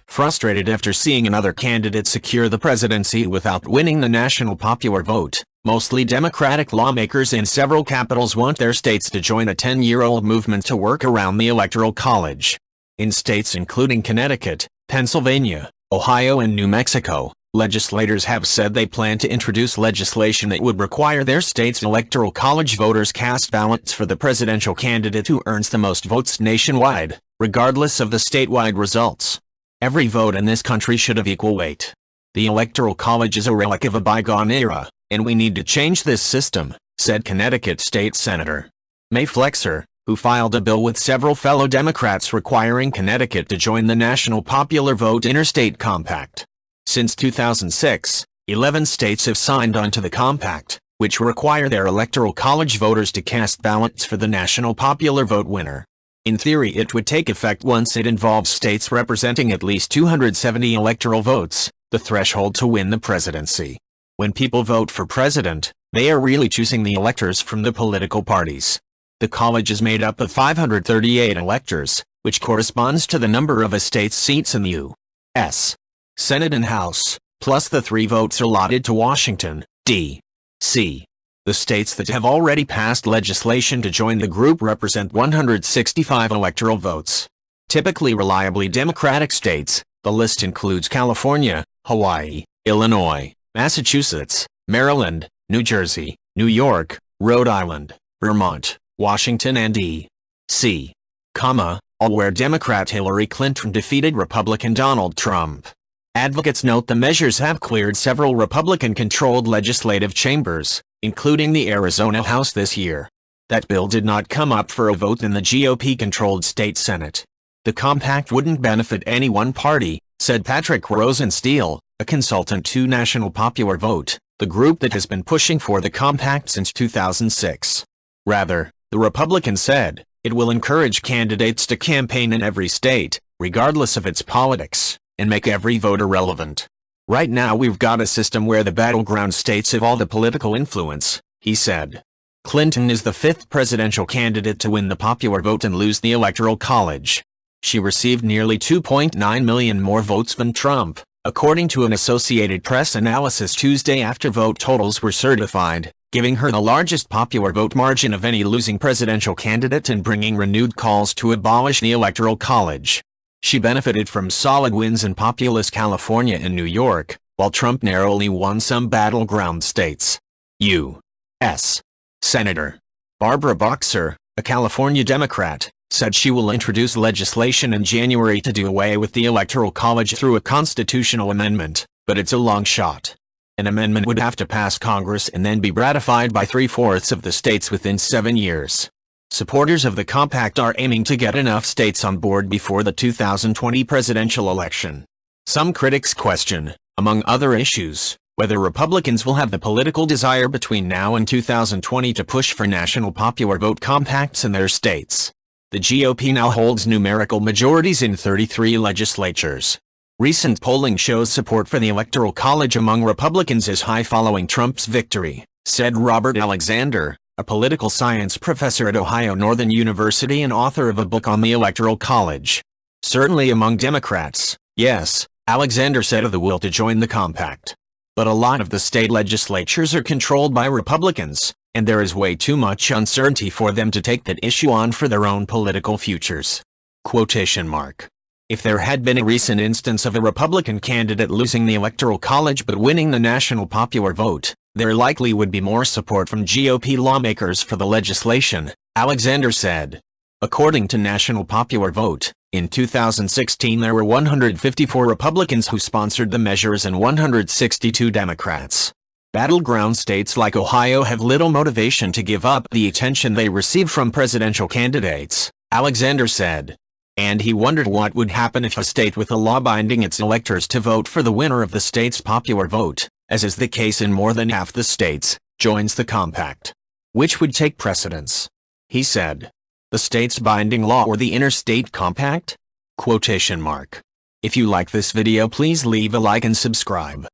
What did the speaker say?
Frustrated after seeing another candidate secure the presidency without winning the national popular vote, mostly Democratic lawmakers in several capitals want their states to join a 10-year-old movement to work around the Electoral College. In states including Connecticut, Pennsylvania, Ohio and New Mexico, legislators have said they plan to introduce legislation that would require their state's Electoral College voters cast ballots for the presidential candidate who earns the most votes nationwide, regardless of the statewide results. Every vote in this country should have equal weight. The Electoral College is a relic of a bygone era, and we need to change this system, said Connecticut State Senator Mae Flexer, who filed a bill with several fellow Democrats requiring Connecticut to join the National Popular Vote Interstate Compact. Since 2006, 11 states have signed on to the compact, which require their Electoral College voters to cast ballots for the National Popular Vote winner. In theory, it would take effect once it involves states representing at least 270 electoral votes, the threshold to win the presidency. When people vote for president, they are really choosing the electors from the political parties. The college is made up of 538 electors, which corresponds to the number of a state's seats in the U.S. Senate and House, plus the 3 votes allotted to Washington, D.C. The states that have already passed legislation to join the group represent 165 electoral votes. Typically reliably Democratic states, the list includes California, Hawaii, Illinois, Massachusetts, Maryland, New Jersey, New York, Rhode Island, Vermont, Washington and D.C., all where Democrat Hillary Clinton defeated Republican Donald Trump. Advocates note the measures have cleared several Republican-controlled legislative chambers, including the Arizona House this year. That bill did not come up for a vote in the GOP-controlled state Senate. The compact wouldn't benefit any one party, said Patrick Rosenstiel, a consultant to National Popular Vote, the group that has been pushing for the compact since 2006. Rather, the Republican said, it will encourage candidates to campaign in every state, regardless of its politics, and make every voter relevant. Right now we've got a system where the battleground states have all the political influence, he said. Clinton is the 5th presidential candidate to win the popular vote and lose the Electoral College. She received nearly 2.9 million more votes than Trump, according to an Associated Press analysis Tuesday after vote totals were certified, giving her the largest popular vote margin of any losing presidential candidate and bringing renewed calls to abolish the Electoral College. She benefited from solid wins in populous California and New York, while Trump narrowly won some battleground states. U.S. Senator Barbara Boxer, a California Democrat, said she will introduce legislation in January to do away with the Electoral College through a constitutional amendment, but it's a long shot. An amendment would have to pass Congress and then be ratified by 3/4 of the states within 7 years. Supporters of the compact are aiming to get enough states on board before the 2020 presidential election. Some critics question, among other issues, whether Republicans will have the political desire between now and 2020 to push for national popular vote compacts in their states. The GOP now holds numerical majorities in 33 legislatures. Recent polling shows support for the Electoral College among Republicans is high following Trump's victory, said Robert Alexander, a political science professor at Ohio Northern University and author of a book on the Electoral College. Certainly among Democrats, yes, Alexander said of the will to join the compact. But a lot of the state legislatures are controlled by Republicans, and there is way too much uncertainty for them to take that issue on for their own political futures. Quotation mark. If there had been a recent instance of a Republican candidate losing the Electoral College but winning the national popular vote, there likely would be more support from GOP lawmakers for the legislation, Alexander said. According to National Popular Vote, in 2016 there were 154 Republicans who sponsored the measures and 162 Democrats. Battleground states like Ohio have little motivation to give up the attention they receive from presidential candidates, Alexander said. And he wondered what would happen if a state with a law binding its electors to vote for the winner of the state's popular vote, as is the case in more than half the states, joins the compact. Which would take precedence? He said. The state's binding law or the Interstate Compact? Quotation mark. If you like this video, please leave a like and subscribe.